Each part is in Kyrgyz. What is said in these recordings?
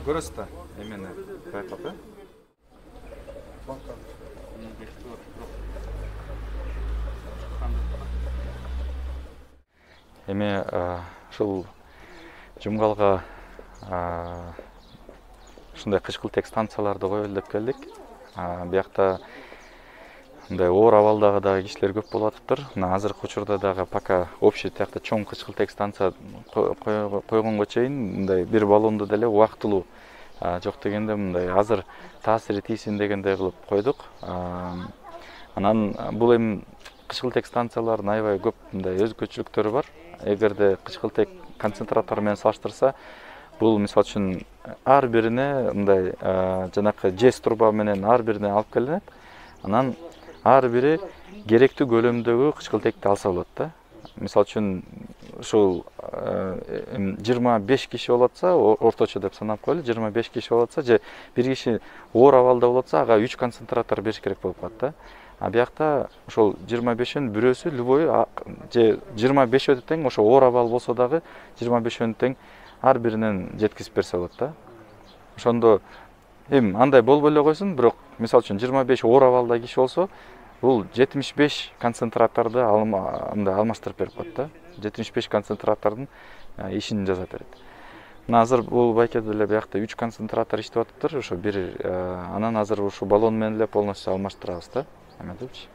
Көрөсүз да, эмени байкап, эми ушул Жумгалга ушундай кычкылтек станцияларды коелу деп келдик. Биякта мындай оор абалдагы дагы кишилер көп болуп атыптыр. Мына азыркы учурда дагы пока общий тиякта чоң кычкылтек станция койгонго чейин мындай бир баллонду деле убактылуу жок дегенде мындай азыр таасири тийсин дегендей кылып койдук. Анан бул эми кычкылтек станциялардын аябай көп мындай өзгөчөлүктөрү бар. Эгерде кычкылтек концентратор менен салыштырса, бул мисалы үчүн ар бирине мындай жанакы жез труба менен ар бирине алып келинет. Анан ар бири керектүү көлөмдөгү кычкылтекти алса болот да. Мисалы үчүн ушул 25 киши болуп атса, орточо деп санап коелу, 25 киши болуп атса, же бир киши оор абалда болуп атса, ага 3 концентратор бериш керек болуп калат да. А биякта ошол 25-өн бирөөсү любой же 25 тең ошо оор абал болсо дагы 25 тең ар биринен жеткизип берсе болот да. Ошондо эми андай болбой эле койсун, бирок мисалы үчүн 25 оор абалда киши болсо, бул 75 концентраторду алмаштырып берип коет да. 75 концентратордун ишин жасап берет. Мына азыр бул байкеде эле биякта 3 концентратор иштеп атыптыр. Ошо бир анан азыр ушу баллон менен эле полностью алмаштырабыз да. Эметипчи.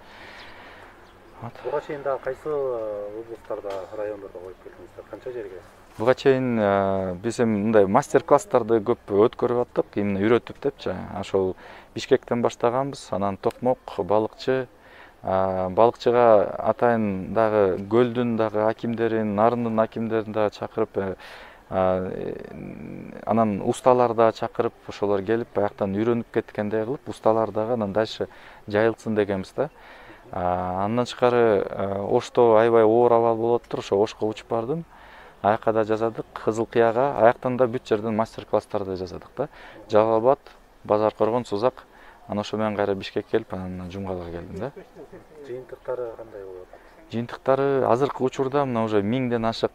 Буга чейин дагы кайсы облустарда, райондордо коюп келдиңиздер? Канча жерге? Буга чейин биз эми мындай мастер-класстарды көп өткөрүп аттык, именно үйрөтүп депчи. Ошол Бишкектен баштаганбыз, анан Токмок, балыкчы, балыкчыга атайын дагы көлдүн дагы акимдерин, нарындын акимдерин дагы чакырып, анан усталар да чакырып, ошолор келип баяктан үйрөнүп кеткендей кылып, усталар дагы анан дальше жайылсын дегенбиз да. Андан тышкары Ошто аябай оор абал болуп атыптыр, ошо Ошко учуп бардым. Аякка да жасадык, Кызыл Кыяга, аяктан да бүт жерден мастер-класстарды жасадык да. Жалал Абад, Базар Коргон, Сузак, анан ошо менен кайра Бишкекке келип, анан Жумгалга келдим да. Жыйынтыктары кандай болот? Жыйынтыктары азыркы учурда мына уже 1000ден ашык,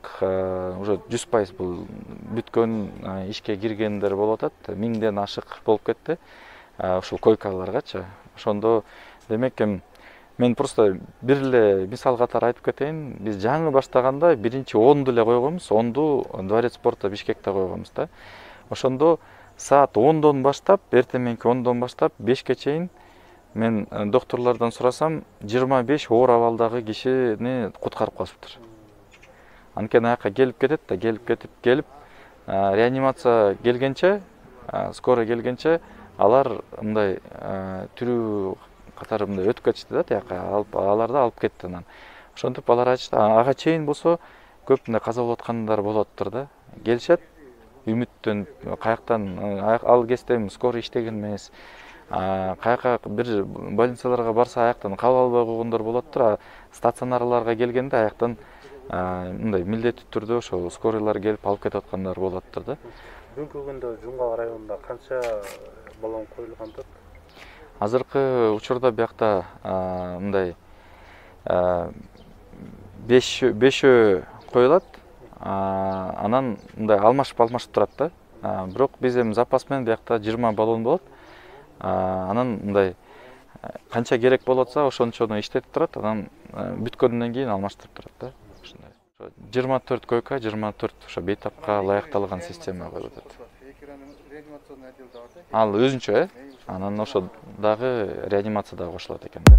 уже 100% бул бүткөн ишке киргендер болуп атат. 1000ден ашык болуп кетти. Ушул койкаларгачы. Ошондо демек мен просто бир эле мисал катары айтып кетейин. Биз жаңы баштаганда биринчи 10ду эле койгонбуз. 10ду Дворец спорта Бишкекте койгонбуз да. Ошондо саат 10дон баштап, эртең мененки 10дон баштап 5ке чейин мен докторлордон сурасам, 25 оор абалдагы кишини куткарып калышыптыр. Анткени аякка келип кетет да, келип реанимация келгенче, скоро келгенче алар мындай түрүү катары мындай өтүп кетишти да, тияка аларды алып кетти анан. Ошентип алар айтышты, ага чейин болсо көп мындай каза болуп аткандар болуп атыптыр да. Келишет, үмүттөн каяктан ал кезде скоро иштеген эмес. Каяка бир больницаларга барса аяктан кабыл албай койгондор болуп атыптыр. Стационарларга келгенде аяктан мындай милдеттүү түрдө ошо скорыйлар келип алып кетип аткандар болуп атыптыр да. Бүгүнкү күндө Жумгал районунда канча баллон коюлган турат? Азыркы учурда биякта мындай бешөө коюлат, анан мындай алмашып турат да. Бирок биз эми запас менен биякта 20 баллон болот. Анан мындай канча керек болуп атса ошончону иштетип турат, анан бүткөндөн кийин алмаштырып турат да. Ушундай. 24 койка, 24 ошо бейтапка ылайыкталган система коюлуп атат. Ал өзүнчө, анан ошо дагы реанимация да кошулат экен да.